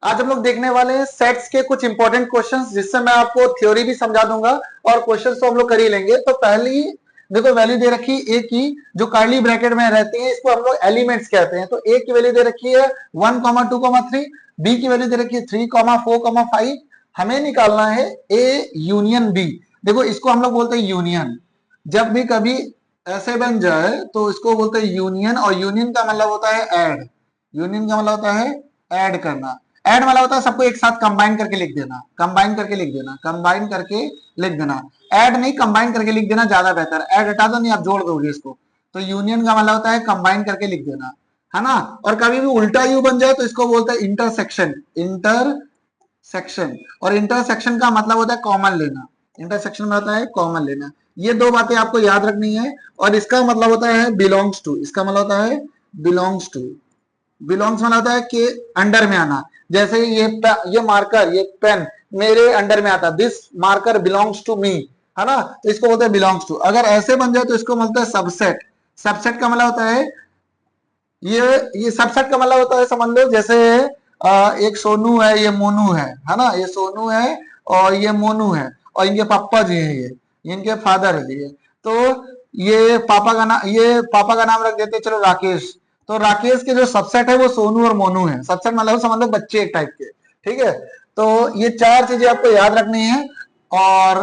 आज हम लोग देखने वाले हैं सेट्स के कुछ इंपॉर्टेंट क्वेश्चंस, जिससे मैं आपको थ्योरी भी समझा दूंगा और क्वेश्चंस तो हम लोग कर ही लेंगे। तो पहली देखो वैल्यू दे रखी ए की, जो कर्ली ब्रैकेट में रहती है, इसको हम लोग एलिमेंट्स कहते हैं। तो ए की वैल्यू दे रखी है 1, 2, 3, बी की वैल्यू दे रखी है 3, 4, 5। हमें निकालना है ए यूनियन बी। देखो इसको हम लोग बोलते हैं यूनियन। जब भी कभी ऐसे बन जाए तो इसको बोलते हैं यूनियन, और यूनियन का मतलब होता है ऐड। यूनियन का मतलब होता है ऐड करना। ऐड वाला होता है सबको एक साथ कंबाइन करके लिख देना, कंबाइन करके लिख देना, कंबाइन करके लिख देना। ऐड नहीं, कंबाइन करके लिख देना ज्यादा बेहतर। ऐड हटा दो, नहीं आप जोड़ दोगे इसको। तो यूनियन का मतलब होता है कंबाइन करके लिख देना, है ना। और कभी भी उल्टा यू बन जाए तो इसको बोलते हैं इंटरसेक्शन। इंटरसेक्शन, और इंटरसेक्शन का मतलब होता है कॉमन लेना। इंटरसेक्शन में होता है कॉमन लेना। ये दो बातें आपको याद रखनी है। और इसका मतलब होता है बिलोंग्स टू। इसका मतलब होता है बिलोंग्स टू। बिलोंग्स मतलब होता है कि अंडर में आना। जैसे ये मार्कर, ये पेन मेरे अंडर में आता है, this marker belongs to me, है ना। तो इसको बोलते हैं बिलोंग्स टू। अगर ऐसे बन जाए तो इसको बोलते हैं सबसेट। सबसेट का मतलब होता है ये सबसेट का मतलब होता है, समझ लो जैसे एक सोनू है, ये मोनू है ना। ये सोनू है और ये मोनू है, और इनके पापा जी हैं, ये इनके फादर है ये। तो ये पापा का नाम रख देते चलो राकेश। तो राकेश के जो सबसेट है वो सोनू और मोनू है। सबसेट मतलब समझ लो बच्चे एक टाइप के, ठीक है। तो ये चार चीजें आपको याद रखनी है। और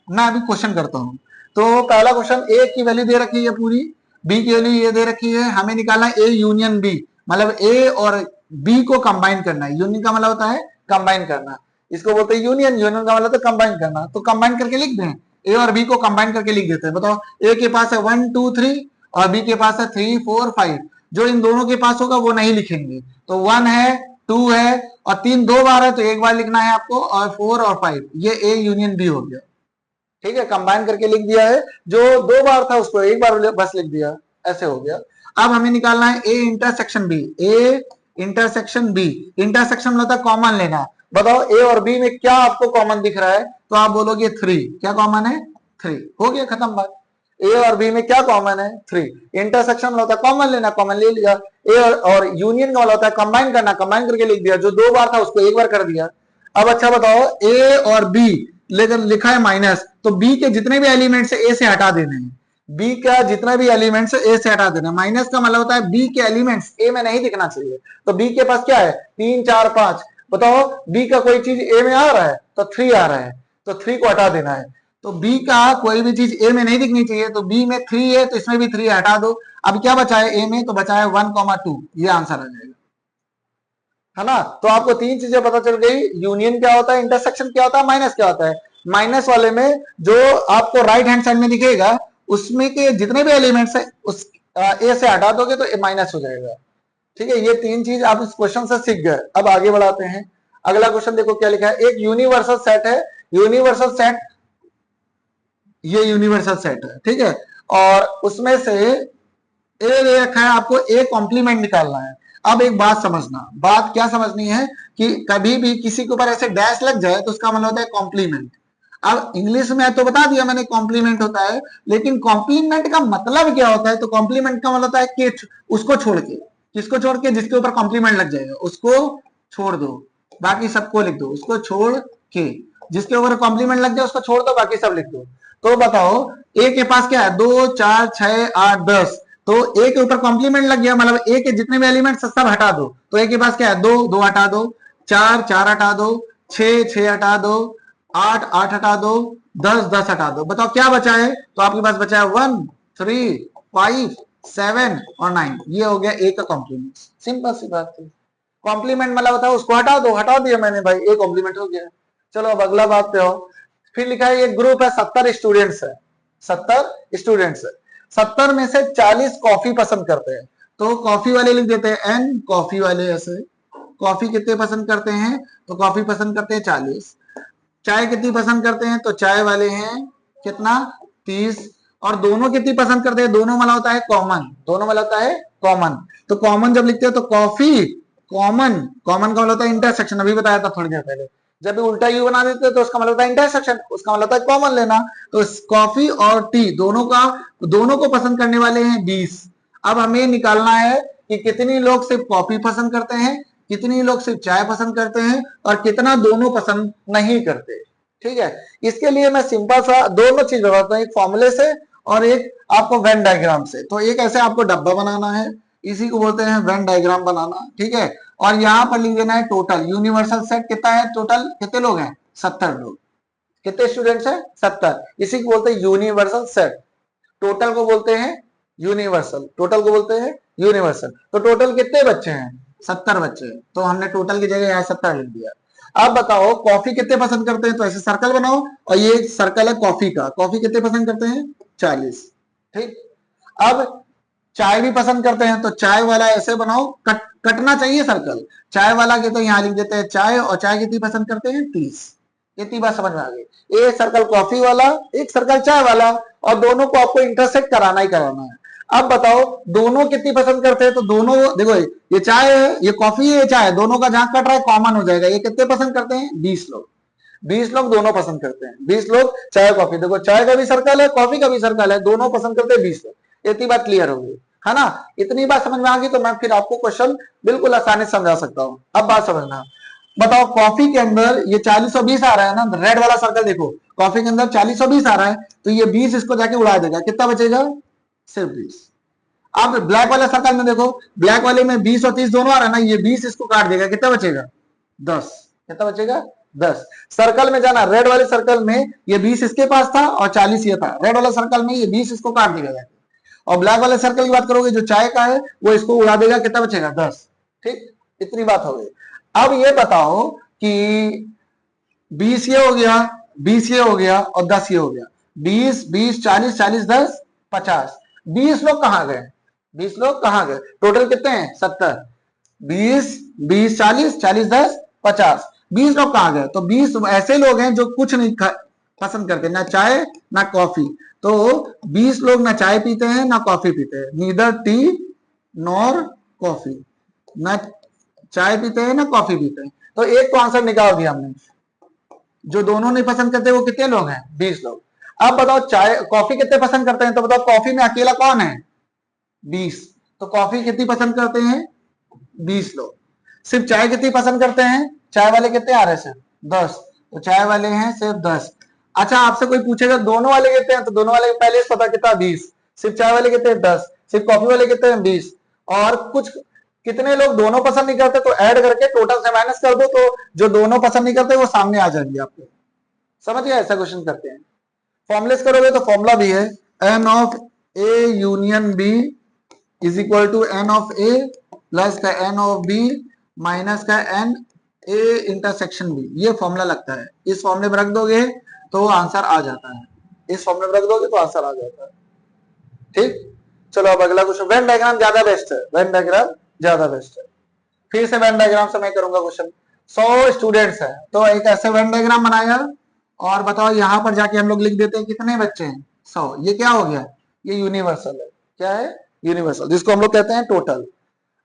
मैं अभी क्वेश्चन करता हूं। तो पहला क्वेश्चन, ए की वैल्यू दे रखी है पूरी, बी की वैल्यू ये दे रखी है। हमें निकालना है ए यूनियन बी, मतलब ए और बी को कंबाइन करना है। यूनियन का मतलब होता है कंबाइन करना, इसको बोलते हैं यूनियन। यूनियन का मतलब तो कंबाइन करना। तो कंबाइन करके लिख दें, ए और बी को कंबाइन करके लिख देते हैं। बताओ, ए के पास है 1, 2, 3 और बी के पास है 3, 4, 5। जो इन दोनों के पास होगा वो नहीं लिखेंगे। तो 1 है, 2 है और 3 दो बार है तो एक बार लिखना है आपको, और 4 और 5, ये ए यूनियन बी हो गया। ठीक है, कंबाइन करके लिख दिया है। जो दो बार था उसको एक बार बस लिख दिया, ऐसे हो गया। अब हमें निकालना है A intersection B. A intersection B, intersection मतलब कॉमन लेना। बताओ ए और बी में क्या आपको कॉमन दिख रहा है, तो आप बोलोगे 3। क्या कॉमन है? 3। हो गया, खत्म बात। ए और बी में क्या कॉमन है? 3। इंटरसेक्शन होता है कॉमन लेना, कॉमन ले लिया। ए और यूनियन का होता है कंबाइन करना, कंबाइन करके लिख दिया। जो दो बार था उसको एक बार कर दिया। अब अच्छा बताओ, ए और बी लेकिन लिखा है माइनस, तो बी के जितने भी एलिमेंट्स ए से हटा देने हैं। बी का जितना भी एलिमेंट्स ए से हटा देना। माइनस का मतलब होता है बी के एलिमेंट्स ए में नहीं दिखना चाहिए। तो बी के पास क्या है? 3, 4, 5। बताओ बी का कोई चीज ए में आ रहा है तो 3 आ रहा है, तो 3 को हटा देना है। तो बी का कोई भी चीज ए में नहीं दिखनी चाहिए। तो बी में 3 है तो इसमें भी 3 हटा दो। अब क्या बचा है ए में? तो बचा है 1, 2। ये आंसर आ जाएगा, है ना। तो आपको तीन चीजें पता चल गई। यूनियन क्या होता है, इंटरसेक्शन क्या होता है, माइनस क्या होता है। माइनस वाले में जो आपको राइट हैंड साइड में दिखेगा, उसमें के जितने भी एलिमेंट्स है उस ए से हटा दोगे तो ए माइनस हो जाएगा। ठीक है, ये तीन चीज आप इस क्वेश्चन से सीख गए। अब आगे बढ़ाते हैं। अगला क्वेश्चन देखो क्या लिखा है। एक यूनिवर्सल सेट है। यूनिवर्सल सेट, ये यूनिवर्सल सेट है, ठीक है। और उसमें से ए दे रखा है, आपको ए कॉम्प्लीमेंट निकालना है। अब एक बात समझना, बात क्या समझनी है कि कभी भी किसी के ऊपर ऐसे डैश लग जाए तो उसका मतलब होता है कॉम्प्लीमेंट। अब इंग्लिश में तो बता दिया मैंने कॉम्प्लीमेंट होता है, लेकिन कॉम्प्लीमेंट का मतलब क्या होता है? तो कॉम्प्लीमेंट का मतलब होता है कि उसको छोड़ के, किसको छोड़ के? जिसके ऊपर कॉम्प्लीमेंट लग जाएगा उसको छोड़ दो, बाकी सबको लिख दो। उसको छोड़ के, जिसके ऊपर कॉम्प्लीमेंट लग जाए उसको छोड़ दो, बाकी सब लिख दो। तो बताओ ए के पास क्या है? 2, 4, 6, 8, 10। तो ए के ऊपर कॉम्प्लीमेंट लग गया, मतलब ए के जितने भी एलिमेंट्स सब हटा दो। तो ए के पास क्या है? 2, 2 हटा दो, 4, 4 हटा दो, 6, 6 हटा दो, 8, 8 हटा दो, 10, 10 हटा दो। बताओ क्या बचा है? तो आपके पास बचा है 1, 3, 5, 7 और 9। ये हो गया ए का कॉम्प्लीमेंट। सिंपल सी बात थी। कॉम्प्लीमेंट मतलब होता है उसको हटा दो, हटा दिया मैंने भाई, ए कॉम्प्लीमेंट हो गया। चलो अब अगला बात पे हो। फिर लिखा है एक ग्रुप है, 70 स्टूडेंट्स है। 70 स्टूडेंट्स है। 70 में से 40 कॉफी पसंद करते हैं। तो कॉफी वाले लिख देते हैं एन, कॉफी वाले ऐसे। कॉफी कितने पसंद करते हैं? तो कॉफी पसंद करते हैं 40। चाय कितनी पसंद करते हैं? तो चाय वाले हैं कितना? 30। और दोनों कितनी पसंद करते हैं? दोनों वाला होता है कॉमन, दोनों वाला होता है कॉमन। तो कॉमन जब लिखते हैं तो कॉफी कॉमन, कॉमन का मतलब होता है इंटरसेक्शन, अभी बताया था थोड़ी देर पहले। जब भी उल्टा यू बना देते हैं तो उसका मतलब होता है इंटरसेक्शन, उसका मतलब होता है कॉमन लेना। तो कॉफी और टी दोनों को पसंद करने वाले हैं 20। अब हमें निकालना है कि कितने लोग सिर्फ कॉफी पसंद करते हैं, कितनी लोग सिर्फ चाय पसंद करते हैं और कितना दोनों पसंद नहीं करते। ठीक है, इसके लिए मैं सिंपल सा दोनों चीज बताता हूँ, एक फॉर्मूले से और एक आपको वेन डायग्राम से। तो एक ऐसे आपको डब्बा बनाना है, इसी को बोलते हैं वेन डायग्राम बनाना। ठीक है, और यहाँ पर लिख देना है टोटल यूनिवर्सल सेट कितना है, टोटल कितने लोग हैं, 70 लोग। कितने स्टूडेंट्स हैं, 70, इसी को बोलते हैं यूनिवर्सल सेट। टोटल को बोलते हैं यूनिवर्सल, टोटल को बोलते हैं यूनिवर्सल। तो टोटल कितने बच्चे हैं, 70 बच्चे हैं, तो हमने टोटल की जगह यहाँ 70 लिख दिया। अब बताओ कॉफी कितने पसंद करते हैं, तो ऐसे सर्कल बनाओ और ये सर्कल है कॉफी का, कॉफी कितने पसंद करते हैं, 40। ठीक, अब चाय भी पसंद करते हैं, तो चाय वाला ऐसे बनाओ, कटना चाहिए सर्कल। चाय वाला के तो यहाँ लिख देते हैं चाय, और चाय कितनी पसंद करते हैं, 30। इतनी बात समझ में आ गई। एक सर्कल कॉफी वाला, एक सर्कल चाय वाला, और दोनों को आपको इंटरसेक्ट कराना ही कराना है। अब बताओ दोनों कितनी पसंद करते हैं, तो दोनों देखो, ये चाय है, ये कॉफी है, ये चाय है, दोनों का जहां कट रहा है कॉमन हो जाएगा। ये कितने पसंद करते हैं, 20 लोग। 20 लोग दोनों पसंद करते हैं, 20 लोग चाय कॉफी। देखो चाय का भी सर्कल है, कॉफी का भी सर्कल है, दोनों पसंद करते हैं 20 लोग। इतनी बात क्लियर होगी, है ना। इतनी बात समझ में आ गई तो मैं फिर आपको क्वेश्चन बिल्कुल आसानी से समझा सकता हूं। अब बात समझना, बताओ कॉफी के अंदर ये 40 और 20 आ रहा है ना, रेड वाला सर्कल देखो, कॉफी के अंदर 40 और 20 आ रहा है, तो ये 20 इसको जाके उड़ा देगा, कितना बचेगा, सिर्फ 20। अब ब्लैक वाले सर्कल में देखो, ब्लैक वाले में 20 और 30 दोनों आ रहा है ना, ये 20 इसको काट देगा, कितना बचेगा, 10। कितना बचेगा, 10। सर्कल में जाना, रेड वाले सर्कल में ये 20 इसके पास था और 40 ये था, रेड वाले सर्कल में ये 20 इसको काट देगा। और ब्लैक वाले सर्कल की बात करोगे जो चाय का है, वो इसको उड़ा देगा, कितना बचेगा, 10। ठीक, इतनी बात हो गई। अब ये बताओ कि 20 ये हो गया, 20 ये हो गया और 10 ये हो गया, 20 20 40 40 10 50। 20 लोग कहां गए, 20 लोग कहां गए, टोटल कितने हैं, 70। 20 20 40 40 10 50, 20 लोग कहां गए, तो 20 ऐसे लोग हैं जो कुछ नहीं पसंद करते, ना चाय ना कॉफी। तो 20 लोग ना चाय पीते हैं ना कॉफी पीते हैं, नीदर टी नॉर कॉफी, ना चाय पीते हैं ना कॉफी पीते हैं। तो एक तो आंसर निकाल दिया हमने। जो दोनों नहीं पसंद करते वो कितने लोग हैं, 20 लोग। अब बताओ चाय कॉफी कितने पसंद करते हैं, तो बताओ कॉफी में अकेला कौन है, 20। तो कॉफी कितनी पसंद करते हैं, 20 लोग। सिर्फ चाय कितनी पसंद करते हैं, चाय वाले कितने आ रहे हैं, सिर्फ 10। तो चाय वाले हैं सिर्फ 10। अच्छा आपसे कोई पूछेगा दोनों वाले कितने हैं, तो दोनों वाले पहले से पता कितना, 20। सिर्फ चाय वाले कितने, 10। सिर्फ कॉफी वाले कितने हैं, 20। और कुछ कितने लोग दोनों पसंद नहीं करते, तो ऐड करके टोटल से माइनस कर दो, तो जो दोनों पसंद नहीं करते वो सामने आ जाएंगे आपको। समझ गए, ऐसा क्वेश्चन करते हैं। फॉर्मुलेस करोगे तो फॉर्मूला भी है, n of A union B is equal to n of A plus का एन ऑफ बी माइनस का एन ए इंटरसेक्शन बी। ये फॉर्मूला लगता है, इस फॉर्मूले में रख दोगे तो आंसर आ जाता है, इस फॉर्मूले में रख दोगे तो आंसर आ जाता है। ठीक, चलो अब अगला क्वेश्चन। वेन डायग्राम ज्यादा बेस्ट है, वेन डायग्राम ज्यादा बेस्ट है। फिर से वेन डायग्राम से मैं करूंगा क्वेश्चन। 100 स्टूडेंट्स है, तो एक ऐसे वेन डायग्राम बनाया, और बताओ यहां पर जाके हम लोग लिख देते हैं कितने बच्चे हैं, 100। ये क्या हो गया, ये यूनिवर्सल है, क्या है, यूनिवर्सल, जिसको हम लोग कहते हैं टोटल।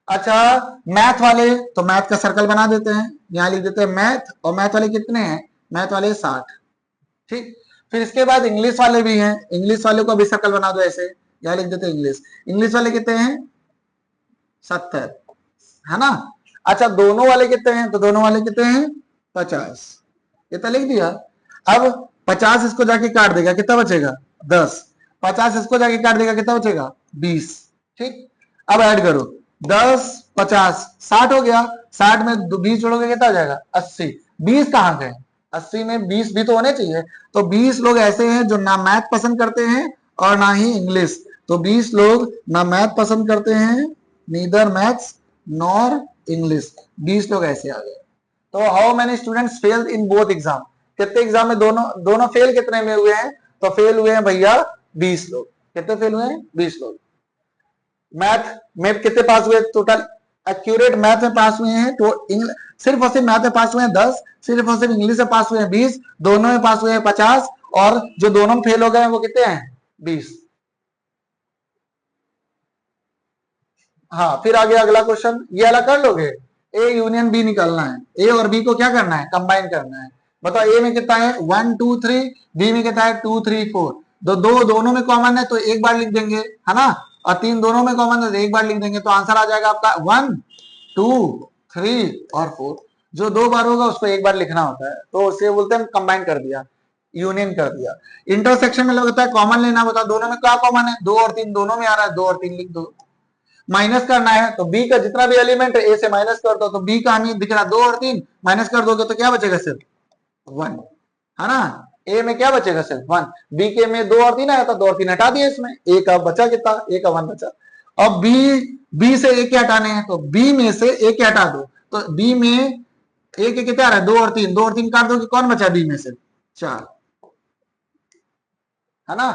अच्छा मैथ वाले, तो मैथ का सर्कल बना देते हैं, यहां लिख देते हैं मैथ, और मैथ वाले कितने हैं, मैथ वाले 60। ठीक, फिर इसके बाद इंग्लिश वाले भी हैं, इंग्लिश वाले को भी सर्कल बना दो ऐसे, यहां लिख देते हैं इंग्लिश। इंग्लिश वाले कितने हैं, 70, है ना। अच्छा दोनों वाले कितने हैं, तो दोनों वाले कितने हैं, 50। इतना लिख दिया। अब 50 इसको जाके काट देगा, कितना बचेगा, 10। 50 इसको जाके काट देगा, कितना बचेगा, 20। ठीक, अब ऐड करो 10 50 60 हो गया, 60 में 20 जोड़ोगे कितना हो जाएगा, 80। 20 कहां गए, 80 में 20 भी तो होने चाहिए। तो 20 लोग ऐसे हैं जो ना मैथ पसंद करते हैं और ना ही इंग्लिश। तो 20 लोग ना मैथ पसंद करते हैं, नीदर मैथ्स नॉर इंग्लिश। 20 लोग ऐसे आ गए। तो how many students failed in both exam, कितने एग्जाम में दोनों फेल कितने में हुए हैं, तो फेल हुए हैं भैया 20 लोग। कितने फेल हुए हैं, 20 लोग। मैथ में कितने पास हुए, टोटल एक्यूरेट मैथ में पास हुए हैं, तो सिर्फ और सिर्फ मैथ में पास हुए हैं 10, सिर्फ और सिर्फ इंग्लिश में पास हुए हैं 20, दोनों में पास हुए हैं 50, और जो दोनों में फेल हो गए हैं वो कितने हैं, 20। हाँ फिर आगे अगला क्वेश्चन, ये वाला कर लोगे, ए यूनियन बी निकालना है, ए और बी को क्या करना है, कंबाइन करना है। बताओ ए में कितना है 1 2 3, बी में कितना है 2 3 4। दो दोनों में कॉमन है तो एक बार लिख देंगे, है ना, और 3 दोनों में कॉमन है तो एक बार लिख देंगे, तो आंसर आ जाएगा आपका 1 2 3 और 4, जो 2 बार होगा उसको एक बार लिखना होता है, तो उसे बोलते हैं कंबाइन कर दिया, यूनियन कर दिया। इंटरसेक्शन में लगता है कॉमन लेना होता है, दोनों में क्या कॉमन है, 2 और 3 दोनों में आ रहा है, 2 और 3 लिख दो। माइनस करना है तो बी का जितना भी एलिमेंट है ए से माइनस कर दो, तो बी का हमें दिख रहा 2 और 3, माइनस कर दोगे तो क्या बचेगा, सिर्फ 1, है ना। ए में क्या बचेगा, सिर्फ 1। बी के में 2 और 3 आया था, 2 और 3 हटा दिए इसमें, ए का बचा कितना, ए का 1 बचा। अब बी से ए के हटाने हैं, तो बी में से ए के हटा दो, तो बी में ए के कितने आ रहा है, 2 और 3, 2 और 3 काट दो कि कौन बचा बी में से, 4, है ना।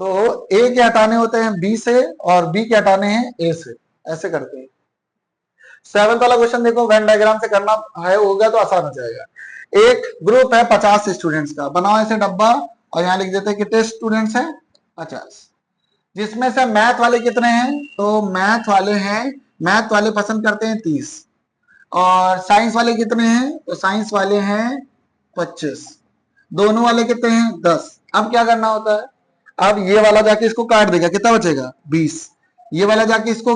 तो ए के हटाने होते हैं बी से और बी के हटाने हैं ए से, ऐसे करते हैं। 7th वाला क्वेश्चन देखो, वेन डायग्राम से करना है, हो गया तो आसान हो जाएगा। एक ग्रुप है 50 स्टूडेंट्स का, बनाओ ऐसे डब्बा और यहां लिख देते हैं कितने स्टूडेंट्स हैं, 50, जिसमें से मैथ वाले कितने हैं, तो मैथ वाले पसंद करते हैं 30, और साइंस वाले कितने हैं, तो साइंस वाले हैं 25, दोनों वाले कितने हैं, 10। अब क्या करना होता है, अब ये वाला जाके इसको काट देगा, कितना बचेगा, 20, ये वाला जाके इसको